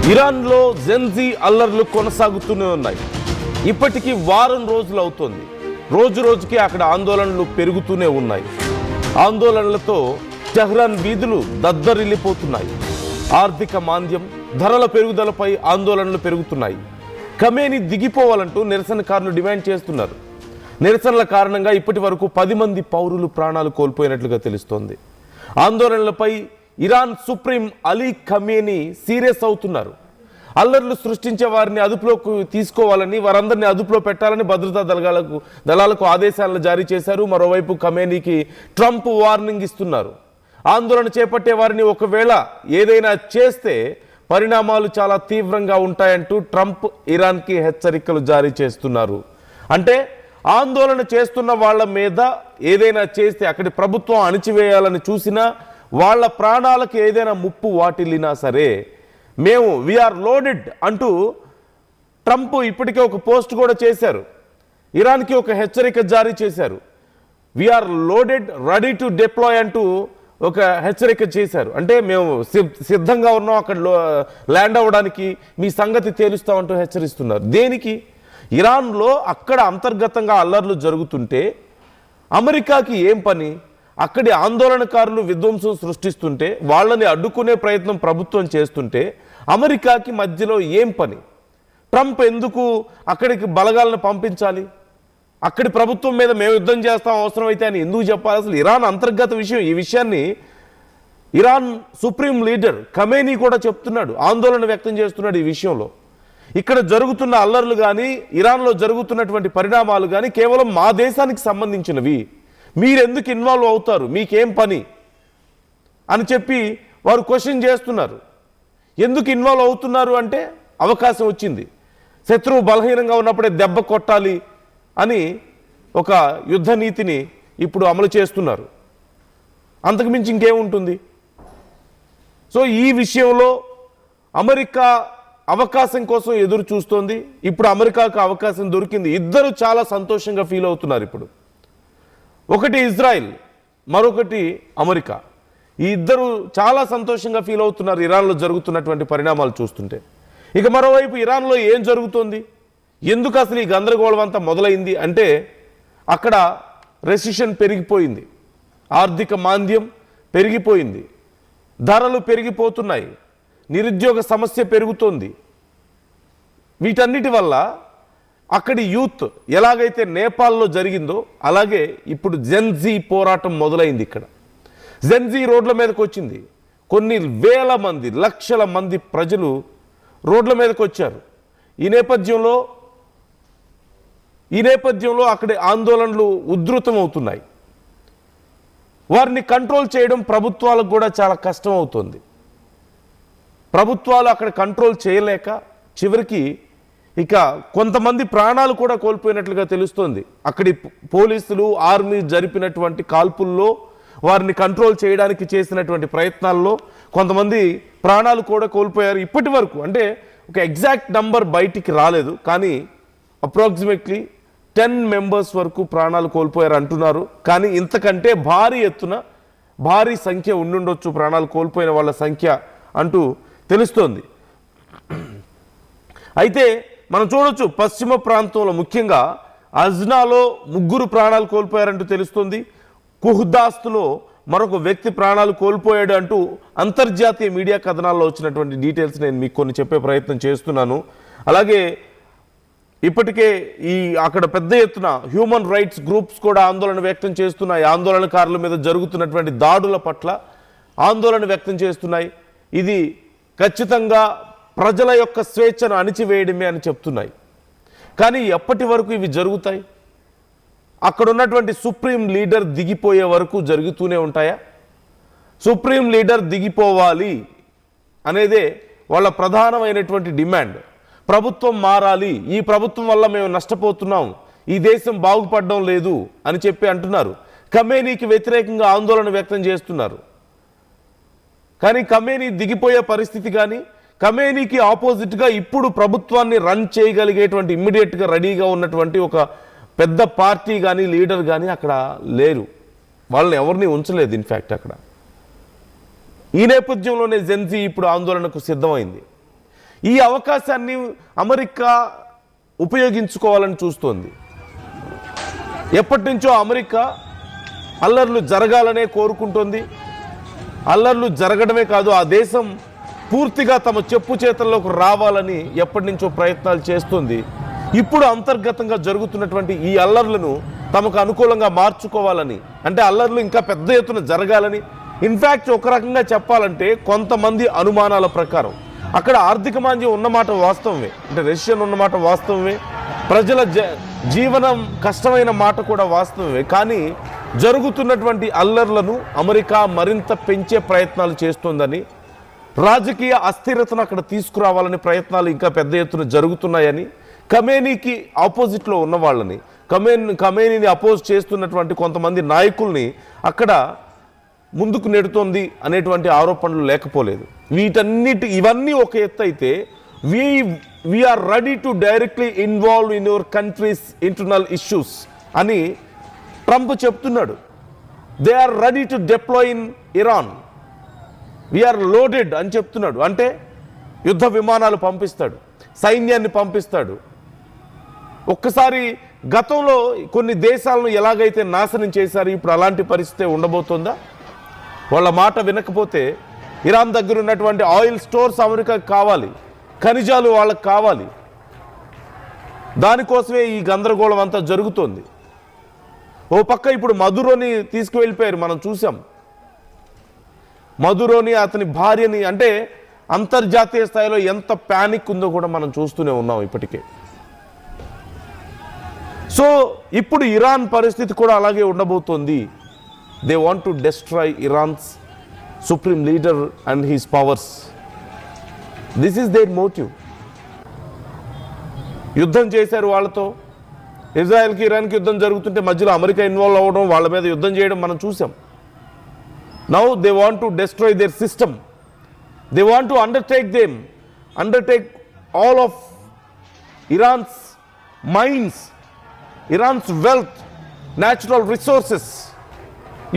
ఇరాన్లో జెన్జీ అల్లర్లు కొనసాగుతూనే ఉన్నాయి. ఇప్పటికీ వారం రోజులు అవుతోంది. రోజు రోజుకి అక్కడ ఆందోళనలు పెరుగుతూనే ఉన్నాయి. ఆందోళనలతో టెహ్రాన్ వీధులు దద్దరిల్లిపోతున్నాయి. ఆర్థిక మాంద్యం, ధరల పెరుగుదలపై ఆందోళనలు పెరుగుతున్నాయి. ఖమేనీ దిగిపోవాలంటూ నిరసనకారులు డిమాండ్ చేస్తున్నారు. నిరసనల కారణంగా ఇప్పటి వరకు 10 మంది పౌరులు ప్రాణాలు కోల్పోయినట్లుగా తెలుస్తోంది. ఆందోళనలపై Iran supreme Ali Khamenei serious అవుతున్నారు. అల్లర్లు సృష్టించే వారిని అదుపులోకి తీసుకోవాలని, వారందరినీ అదుపులో పెట్టాలని భద్రతా దళాలకు ఆదేశాలను జారీ చేశారు. మరోవైపు ఖమేనీకి ట్రంప్ వార్నింగ్ ఇస్తున్నారు. ఆందోళన చేపట్టే వారిని ఒకవేళ ఏదైనా చేస్తే పరిణామాలు చాలా తీవ్రంగా ఉంటాయంటూ ట్రంప్ ఇరాన్కి హెచ్చరికలు జారీ చేస్తున్నారు. అంటే ఆందోళన చేస్తున్న వాళ్ళ మీద ఏదైనా చేస్తే, అక్కడి ప్రభుత్వం అణిచివేయాలని చూసినా, వాళ్ళ ప్రాణాలకు ఏదైనా ముప్పు వాటిల్లినా సరే మేము వీఆర్ లోడెడ్ అంటూ ట్రంప్ ఇప్పటికే ఒక పోస్ట్ కూడా చేశారు. ఇరాన్కి ఒక హెచ్చరిక జారీ చేశారు. We're loaded ready to deploy అంటూ ఒక హెచ్చరిక చేశారు. అంటే మేము సిద్ధంగా ఉన్నాం అక్కడ ల్యాండ్ అవ్వడానికి, మీ సంగతి తేలుస్తామంటూ హెచ్చరిస్తున్నారు. దేనికి? ఇరాన్లో అక్కడ అంతర్గతంగా అల్లర్లు జరుగుతుంటే అమెరికాకి ఏం పని? అక్కడి ఆందోళనకారులు విధ్వంసం సృష్టిస్తుంటే, వాళ్ళని అడ్డుకునే ప్రయత్నం ప్రభుత్వం చేస్తుంటే అమెరికాకి మధ్యలో ఏం పని? ట్రంప్ ఎందుకు అక్కడికి బలగాలను పంపించాలి? అక్కడి ప్రభుత్వం మీద మేము యుద్ధం చేస్తాం అవసరమైతే అని ఎందుకు చెప్పాలి? అసలు ఇరాన్ అంతర్గత విషయం. ఈ విషయాన్ని ఇరాన్ సుప్రీం లీడర్ ఖమేనీ కూడా చెప్తున్నాడు, ఆందోళన వ్యక్తం చేస్తున్నాడు ఈ విషయంలో. ఇక్కడ జరుగుతున్న అల్లర్లు కానీ, ఇరాన్లో జరుగుతున్నటువంటి పరిణామాలు కానీ కేవలం మా దేశానికి సంబంధించినవి. మీరెందుకు ఇన్వాల్వ్ అవుతారు? మీకేం పని అని చెప్పి వారు క్వశ్చన్ చేస్తున్నారు. ఎందుకు ఇన్వాల్వ్ అవుతున్నారు అంటే అవకాశం వచ్చింది, శత్రువు బలహీనంగా ఉన్నప్పుడే దెబ్బ కొట్టాలి అని ఒక యుద్ధ నీతిని ఇప్పుడు అమలు చేస్తున్నారు. అంతకుమించి ఇంకేముంటుంది? సో ఈ విషయంలో అమెరికా అవకాశం కోసం ఎదురు చూస్తోంది. ఇప్పుడు అమెరికాకు అవకాశం దొరికింది. ఇద్దరు చాలా సంతోషంగా ఫీల్ అవుతున్నారు ఇప్పుడు. ఒకటి ఇజ్రాయిల్, మరొకటి అమెరికా. ఈ ఇద్దరు చాలా సంతోషంగా ఫీల్ అవుతున్నారు ఇరాన్లో జరుగుతున్నటువంటి పరిణామాలు చూస్తుంటే. ఇక మరోవైపు ఇరాన్లో ఏం జరుగుతోంది, ఎందుకు అసలు ఈ గందరగోళం అంతా మొదలైంది అంటే అక్కడ రెసిషన్ పెరిగిపోయింది, ఆర్థిక మాంద్యం పెరిగిపోయింది, ధరలు పెరిగిపోతున్నాయి, నిరుద్యోగ సమస్య పెరుగుతోంది. వీటన్నిటి వల్ల అక్కడి యూత్ ఎలాగైతే నేపాల్లో జరిగిందో అలాగే ఇప్పుడు జెన్జీ పోరాటం మొదలైంది. ఇక్కడ జెన్జీ రోడ్ల మీదకి వచ్చింది. కొన్ని వేల మంది, లక్షల మంది ప్రజలు రోడ్ల మీదకి వచ్చారు. ఈ నేపథ్యంలో అక్కడి ఆందోళనలు ఉధృతం అవుతున్నాయి. వారిని కంట్రోల్ చేయడం ప్రభుత్వాలకు కూడా చాలా కష్టం అవుతుంది. ప్రభుత్వాలు అక్కడ కంట్రోల్ చేయలేక చివరికి ఇక కొంతమంది ప్రాణాలు కూడా కోల్పోయినట్లుగా తెలుస్తోంది. అక్కడి పోలీసులు, ఆర్మీ జరిపినటువంటి కాల్పుల్లో, వారిని కంట్రోల్ చేయడానికి చేసినటువంటి ప్రయత్నాల్లో కొంతమంది ప్రాణాలు కూడా కోల్పోయారు. ఇప్పటి వరకు అంటే ఒక ఎగ్జాక్ట్ నంబర్ బయటికి రాలేదు, కానీ అప్రాక్సిమేట్లీ 10 మెంబర్స్ వరకు ప్రాణాలు కోల్పోయారు అంటున్నారు. కానీ ఇంతకంటే భారీ ఎత్తున, భారీ సంఖ్య ఉండుండొచ్చు ప్రాణాలు కోల్పోయిన వాళ్ళ సంఖ్య అంటూ తెలుస్తోంది. అయితే మనం చూడొచ్చు, పశ్చిమ ప్రాంతంలో ముఖ్యంగా అజ్నాలో 3 ప్రాణాలు కోల్పోయారంటూ తెలుస్తుంది. కుహ్దాస్లో మరొక వ్యక్తి ప్రాణాలు కోల్పోయాడు అంటూ అంతర్జాతీయ మీడియా కథనాల్లో వచ్చినటువంటి డీటెయిల్స్ నేను మీకు కొన్ని చెప్పే ప్రయత్నం చేస్తున్నాను. అలాగే ఇప్పటికే అక్కడ పెద్ద ఎత్తున హ్యూమన్ రైట్స్ గ్రూప్స్ కూడా ఆందోళన వ్యక్తం చేస్తున్నాయి. ఆందోళనకారుల మీద జరుగుతున్నటువంటి దాడుల పట్ల ఆందోళన వ్యక్తం చేస్తున్నాయి. ఇది ఖచ్చితంగా ప్రజల యొక్క స్వేచ్ఛను అణిచివేయడమే అని చెప్తున్నాయి. కానీ ఎప్పటి వరకు ఇవి జరుగుతాయి? అక్కడ ఉన్నటువంటి సుప్రీం లీడర్ దిగిపోయే వరకు జరుగుతూనే ఉంటాయా? సుప్రీం లీడర్ దిగిపోవాలి అనేదే వాళ్ళ ప్రధానమైనటువంటి డిమాండ్. ప్రభుత్వం మారాలి, ఈ ప్రభుత్వం వల్ల మేము నష్టపోతున్నాం, ఈ దేశం బాగుపడడం లేదు అని చెప్పి అంటున్నారు. ఖమేనీకి వ్యతిరేకంగా ఆందోళన వ్యక్తం చేస్తున్నారు. కానీ ఖమేనీ దిగిపోయే పరిస్థితి కానీ, ఖమేనీకి ఆపోజిట్గా ఇప్పుడు ప్రభుత్వాన్ని రన్ చేయగలిగేటువంటి ఇమ్మీడియట్గా రెడీగా ఉన్నటువంటి ఒక పెద్ద పార్టీ కానీ, లీడర్ కానీ అక్కడ లేరు. వాళ్ళని ఎవరిని ఉంచలేదు ఇన్ఫ్యాక్ట్ అక్కడ. ఈ నేపథ్యంలోనే జెన్జీ ఇప్పుడు ఆందోళనకు సిద్ధమైంది. ఈ అవకాశాన్ని అమెరికా ఉపయోగించుకోవాలని చూస్తోంది. ఎప్పటి నుంచో అమెరికా అల్లర్లు జరగాలనే కోరుకుంటోంది. అల్లర్లు జరగడమే కాదు, ఆ దేశం పూర్తిగా తమ చెప్పు చేతల్లోకి రావాలని ఎప్పటి నుంచో ప్రయత్నాలు చేస్తుంది. ఇప్పుడు అంతర్గతంగా జరుగుతున్నటువంటి ఈ అల్లర్లను తమకు అనుకూలంగా మార్చుకోవాలని, అంటే అల్లర్లు ఇంకా పెద్ద ఎత్తున జరగాలని, ఇన్ఫ్యాక్ట్ ఒక రకంగా చెప్పాలంటే కొంతమంది అనుమానాల ప్రకారం అక్కడ ఆర్థిక మాంద్యం ఉన్నమాట వాస్తవమే, అంటే రష్యన్ ఉన్నమాట వాస్తవమే, ప్రజల జీవనం కష్టమైన మాట కూడా వాస్తవమే. కానీ జరుగుతున్నటువంటి అల్లర్లను అమెరికా మరింత పెంచే ప్రయత్నాలు చేస్తోందని, రాజకీయ అస్థిరతను అక్కడ తీసుకురావాలని ప్రయత్నాలు ఇంకా పెద్ద ఎత్తున జరుగుతున్నాయని, ఖమేనీకి ఆపోజిట్లో ఉన్న వాళ్ళని, ఖమేనీని అపోజ్ చేస్తున్నటువంటి కొంతమంది నాయకుల్ని అక్కడ ముందుకు నెడుతోంది అనేటువంటి ఆరోపణలు లేకపోలేదు. ఇవన్నీ ఒక ఎత్తు అయితే, we're ready to directly involve in your country's internal issues అని ట్రంప్ చెప్తున్నాడు. They are ready to deploy in Iran, we're loaded అని చెప్తున్నాడు. అంటే యుద్ధ విమానాలు పంపిస్తాడు, సైన్యాన్ని పంపిస్తాడు. ఒక్కసారి గతంలో కొన్ని దేశాలను ఎలాగైతే నాశనం చేశారు, ఇప్పుడు అలాంటి పరిస్థితి ఉండబోతుందా? వాళ్ళ మాట వినకపోతే ఇరాన్ దగ్గర ఉన్నటువంటి ఆయిల్ స్టోర్స్ అమెరికాకి కావాలి, ఖనిజాలు వాళ్ళకి కావాలి. దానికోసమే ఈ గందరగోళం అంతా జరుగుతోంది. ఓ పక్క ఇప్పుడు మదురోని తీసుకువెళ్ళిపోయారు, మనం చూసాం. మదురోని, అతని భార్యని, అంటే అంతర్జాతీయ స్థాయిలో ఎంత ప్యానిక్ ఉందో కూడా మనం చూస్తూనే ఉన్నాం ఇప్పటికే. సో ఇప్పుడు ఇరాన్ పరిస్థితి కూడా అలాగే ఉండబోతోంది. They want to destroy Iran's supreme leader and his powers. This is their motive. యుద్ధం చేశారు వాళ్ళతో, ఇజ్రాయెల్కి ఇరాన్కి యుద్ధం జరుగుతుంటే మధ్యలో అమెరికా ఇన్వాల్వ్ అవ్వడం, వాళ్ళ మీద యుద్ధం చేయడం మనం చూసాం. Now they want to destroy their system. They want to undertake all of Iran's mines, Iran's wealth, natural resources,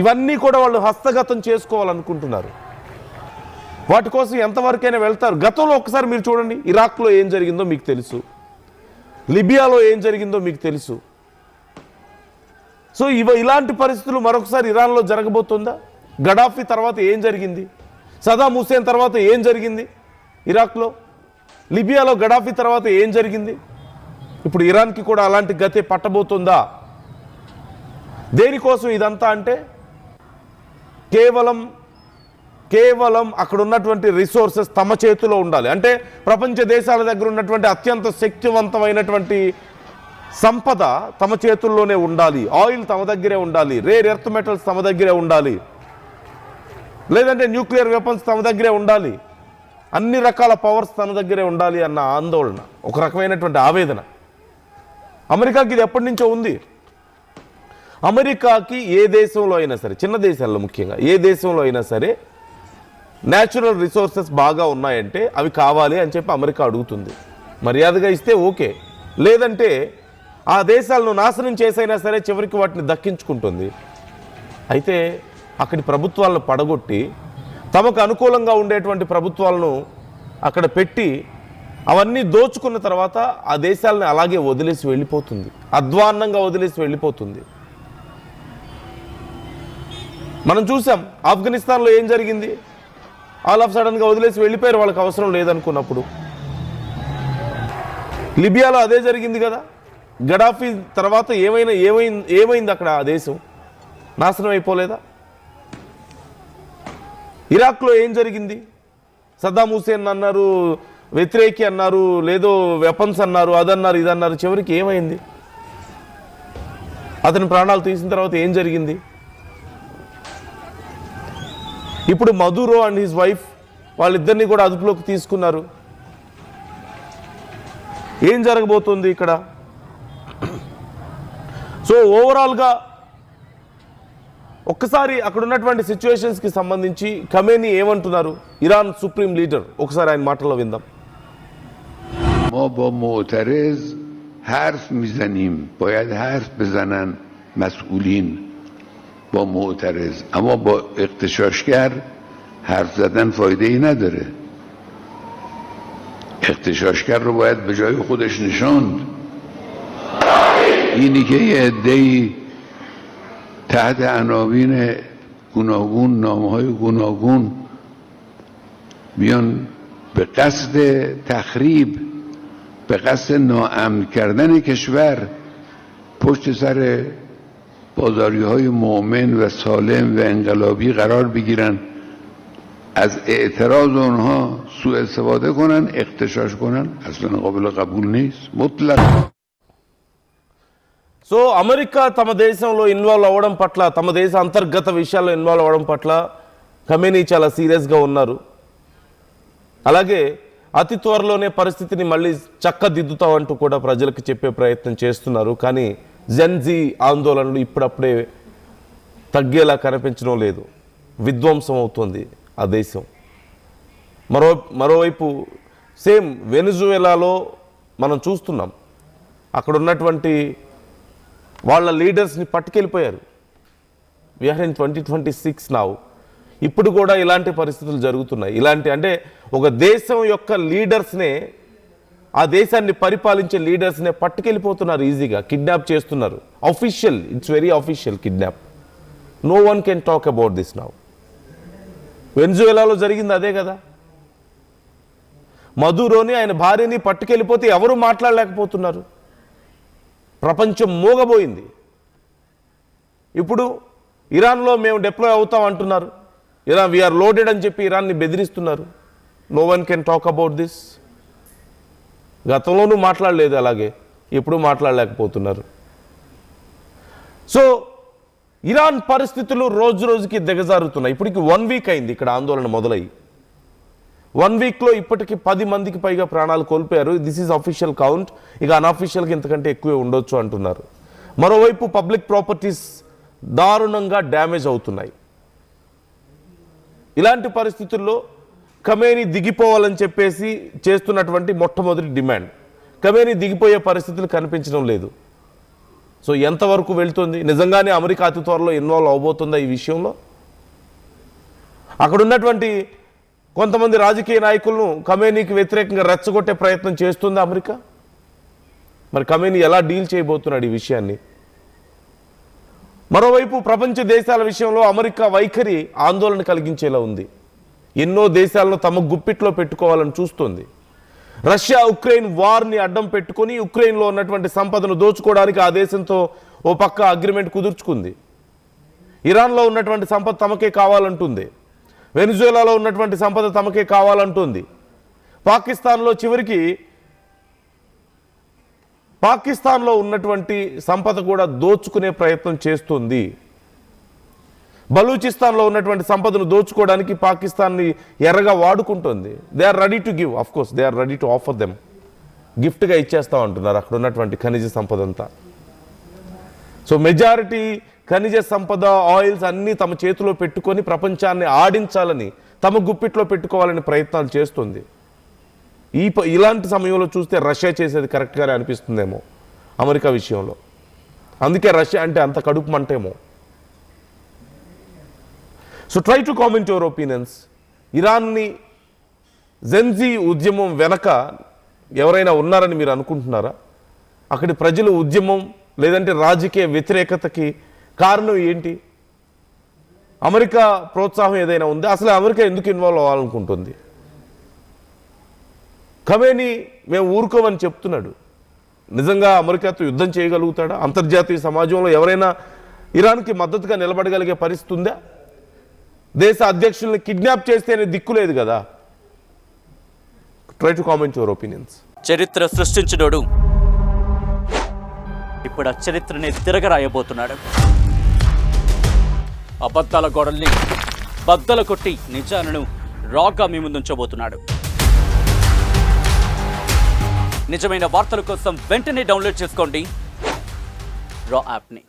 ఇవన్నీ కూడా వాళ్ళు హస్తగతం చేసుకోవాలనుకుంటున్నారు. వాటి కోసం ఎంతవరకైనా వెళ్తారు. గతంలో ఒకసారి మీరు చూడండి, ఇరాక్లో ఏం జరిగిందో మీకు తెలుసు, లిబియాలో ఏం జరిగిందో మీకు తెలుసు. సో ఇలాంటి పరిస్థితులు మరొకసారి ఇరాన్లో జరగబోతుందా? గడాఫీ తర్వాత ఏం జరిగింది, సదాం హుసేన్ తర్వాత ఏం జరిగింది ఇరాక్లో, లిబియాలో గడాఫీ తర్వాత ఏం జరిగింది, ఇప్పుడు ఇరాన్కి కూడా అలాంటి గతే పట్టబోతుందా? దేనికోసం ఇదంతా అంటే కేవలం అక్కడ ఉన్నటువంటి రిసోర్సెస్ తమ చేతిలో ఉండాలి. అంటే ప్రపంచ దేశాల దగ్గర ఉన్నటువంటి అత్యంత శక్తివంతమైనటువంటి సంపద తమ చేతుల్లోనే ఉండాలి, ఆయిల్ తమ దగ్గరే ఉండాలి, రేర్ ఎర్త్ మెటల్స్ తమ దగ్గరే ఉండాలి, లేదంటే న్యూక్లియర్ వెపన్స్ తమ దగ్గరే ఉండాలి, అన్ని రకాల పవర్స్ తన దగ్గరే ఉండాలి అన్న ఆందోళన, ఒక రకమైనటువంటి ఆవేదన అమెరికాకి ఇది ఎప్పటి నుంచో ఉంది. అమెరికాకి ఏ దేశంలో అయినా సరే, చిన్న దేశాల్లో ముఖ్యంగా ఏ దేశంలో అయినా సరే న్యాచురల్ రిసోర్సెస్ బాగా ఉన్నాయంటే అవి కావాలి అని చెప్పి అమెరికా అడుగుతుంది. మర్యాదగా ఇస్తే ఓకే, లేదంటే ఆ దేశాలను నాశనం చేసైనా సరే చివరికి వాటిని దక్కించుకుంటుంది. అయితే అక్కడి ప్రభుత్వాలను పడగొట్టి తమకు అనుకూలంగా ఉండేటువంటి ప్రభుత్వాలను అక్కడ పెట్టి అవన్నీ దోచుకున్న తర్వాత ఆ దేశాలను అలాగే వదిలేసి వెళ్ళిపోతుంది, అధ్వాన్నంగా వదిలేసి వెళ్ళిపోతుంది. మనం చూసాం ఆఫ్ఘనిస్తాన్లో ఏం జరిగింది, ఆల్ ఆఫ్ సడన్గా వదిలేసి వెళ్ళిపోయారు వాళ్ళకి అవసరం లేదనుకున్నప్పుడు. లిబియాలో అదే జరిగింది కదా, గడాఫీ తర్వాత ఏమైంది అక్కడ, ఆ దేశం నాశనం అయిపోలేదా? ఇరాక్లో ఏం జరిగింది, సద్దాం హుసేన్ అన్నారు, వ్యతిరేకి అన్నారు, లేదో వెపన్స్ అన్నారు, అదన్నారు, ఇదన్నారు, చివరికి ఏమైంది? అతని ప్రాణాలు తీసిన తర్వాత ఏం జరిగింది? ఇప్పుడు మదురో అండ్ హిజ్ వైఫ్ వాళ్ళిద్దరినీ కూడా అదుపులోకి తీసుకున్నారు. ఏం జరగబోతుంది ఇక్కడ? సో ఓవరాల్గా ఒక్కసారి అక్కడ ఉన్నటువంటి సిచ్యువేషన్స్కి సంబంధించి ఖమేనీ ఏమంటున్నారు, ఇరాన్ సుప్రీం లీడర్, ఒకసారి ఆయన మాటల్లో విందాం. ما با معترض حرف میزنیم، باید حرف بزنن مسئولین با معترض، اما با اغتشاشگر حرف زدن فایده ای نداره. اغتشاشگر رو باید به جای خودش نشاند. اینی که یه عده‌ای تحت عناوین گوناگون، نامه‌های گوناگون بیان به قصد تخریب، به قصد ناامن کردن کشور پشت سر بازاری‌های مؤمن و سالم و انقلابی قرار بگیرن، از اعتراض اونها سوء استفاده کنن، اغتشاش کنن، اصلا قابل قبول نیست مطلق. సో అమెరికా తమ దేశంలో ఇన్వాల్వ్ అవ్వడం పట్ల, తమ దేశ అంతర్గత విషయాల్లో ఇన్వాల్వ్ అవ్వడం పట్ల ఖమేనీ చాలా సీరియస్గా ఉన్నారు. అలాగే అతి త్వరలోనే పరిస్థితిని మళ్ళీ చక్కదిద్దుతామంటూ కూడా ప్రజలకు చెప్పే ప్రయత్నం చేస్తున్నారు. కానీ జెన్జీ ఆందోళనలు ఇప్పుడప్పుడే తగ్గేలా కనిపించడం లేదు. విధ్వంసం అవుతుంది ఆ దేశం. మరోవైపు సేమ్ వెనిజువేలాలో మనం చూస్తున్నాం, అక్కడ ఉన్నటువంటి వాళ్ళ లీడర్స్ని పట్టుకెళ్ళిపోయారు. We're in 2026 now. ఇప్పుడు కూడా ఇలాంటి పరిస్థితులు జరుగుతున్నాయి. ఇలాంటి అంటే ఒక దేశం యొక్క లీడర్స్నే, ఆ దేశాన్ని పరిపాలించే లీడర్స్నే పట్టుకెళ్ళిపోతున్నారు, ఈజీగా కిడ్నాప్ చేస్తున్నారు. Official, it's very official kidnap. No one can talk about this now. వెనిజువేలాలో జరిగింది అదే కదా. మదురోని ఆయన భార్యని పట్టుకెళ్ళిపోతే ఎవరు మాట్లాడలేకపోతున్నారు. ప్రపంచం మూగబోయింది. ఇప్పుడు ఇరాన్లో మేము డిప్లాయ్ అవుతాం అంటున్నారు. ఇరాన్ వీఆర్ లోడెడ్ అని చెప్పి ఇరాన్ని బెదిరిస్తున్నారు. No one can talk about this. గతంలోనూ మాట్లాడలేదు, అలాగే ఇప్పుడు మాట్లాడలేకపోతున్నారు. సో ఇరాన్ పరిస్థితులు రోజు రోజుకి దిగజారుతున్నాయి. ఇప్పటికి 1 వీక్ అయింది ఇక్కడ ఆందోళన మొదలై. 1 వీక్లో ఇప్పటికి 10 మందికి పైగా ప్రాణాలు కోల్పోయారు. This is official count. ఇక అన్అఫీషియల్కి ఇంతకంటే ఎక్కువే ఉండొచ్చు అంటున్నారు. మరోవైపు పబ్లిక్ ప్రాపర్టీస్ దారుణంగా డ్యామేజ్ అవుతున్నాయి. ఇలాంటి పరిస్థితుల్లో ఖమేనీ దిగిపోవాలని చెప్పేసి చేస్తున్నటువంటి మొట్టమొదటి డిమాండ్. ఖమేనీ దిగిపోయే పరిస్థితులు కనిపించడం లేదు. సో ఎంతవరకు వెళ్తుంది? నిజంగానే అమెరికా అతి త్వరలో ఇన్వాల్వ్ అవబోతుందా ఈ విషయంలో? అక్కడ ఉన్నటువంటి కొంతమంది రాజకీయ నాయకులను ఖమేనీకి వ్యతిరేకంగా రెచ్చగొట్టే ప్రయత్నం చేస్తుంది అమెరికా. మరి ఖమేనీ ఎలా డీల్ చేయబోతున్నాడు ఈ విషయాన్ని? మరోవైపు ప్రపంచ దేశాల విషయంలో అమెరికా వైఖరి ఆందోళన కలిగించేలా ఉంది. ఎన్నో దేశాలను తమ గుప్పిట్లో పెట్టుకోవాలని చూస్తోంది. రష్యా ఉక్రెయిన్ వార్ని అడ్డం పెట్టుకొని ఉక్రెయిన్లో ఉన్నటువంటి సంపదను దోచుకోవడానికి ఆ దేశంతో ఓ పక్క అగ్రిమెంట్ కుదుర్చుకుంది. ఇరాన్లో ఉన్నటువంటి సంపద తమకే కావాలంటుంది. వెనిజువేలాలో ఉన్నటువంటి సంపద తమకే కావాలంటుంది. పాకిస్తాన్లో చివరికి పాకిస్తాన్లో ఉన్నటువంటి సంపద కూడా దోచుకునే ప్రయత్నం చేస్తుంది. బలూచిస్తాన్లో ఉన్నటువంటి సంపదను దోచుకోవడానికి పాకిస్తాన్ని ఎర్రగా వాడుకుంటుంది. They are ready to give, of course they are ready to offer them. గిఫ్ట్గా ఇచ్చేస్తాం అంటున్నారు అక్కడ ఉన్నటువంటి ఖనిజ సంపద అంతా. సో మెజారిటీ ఖనిజ సంపద, ఆయిల్స్ అన్నీ తమ చేతిలో పెట్టుకొని ప్రపంచాన్ని ఆడించాలని, తమ గుప్పిట్లో పెట్టుకోవాలని ప్రయత్నాలు చేస్తుంది. ఇలాంటి సమయంలో చూస్తే రష్యా చేసేది కరెక్ట్గానే అనిపిస్తుందేమో అమెరికా విషయంలో. అందుకే రష్యా అంటే అంత కడుపు మంటేమో. So try to comment your opinions. ఇరాన్ని జెన్జీ ఉద్యమం వెనక ఎవరైనా ఉన్నారని మీరు అనుకుంటున్నారా? అక్కడి ప్రజలు ఉద్యమం లేదంటే రాజకీయ వ్యతిరేకతకి కారణం ఏంటి? అమెరికా ప్రోత్సాహం ఏదైనా ఉందా? అసలు అమెరికా ఎందుకు ఇన్వాల్వ్ అవ్వాలనుకుంటుంది? ఖమేనీ మేము ఊరుకోమని చెప్తున్నాడు. నిజంగా అమెరికాతో యుద్ధం చేయగలుగుతాడా? అంతర్జాతీయ సమాజంలో ఎవరైనా ఇరాన్కి మద్దతుగా నిలబడగలిగే పరిస్థితి ఉందా? దేశ అధ్యక్షుల్ని కిడ్నాప్ చేస్తేనే దిక్కులేదు కదా. Try to comment your opinions. చరిత్ర సృష్టించినోడు ఇప్పుడు ఆ చరిత్రని తిరగరాయబోతున్నాడు. అబద్ధాల గోడల్ని బద్దలు కొట్టి నిజాలను రాగా మీ ముందుంచబోతున్నాడు. నిజమైన వార్తల కోసం వెంటనే డౌన్లోడ్ చేసుకోండి రా యాప్ని.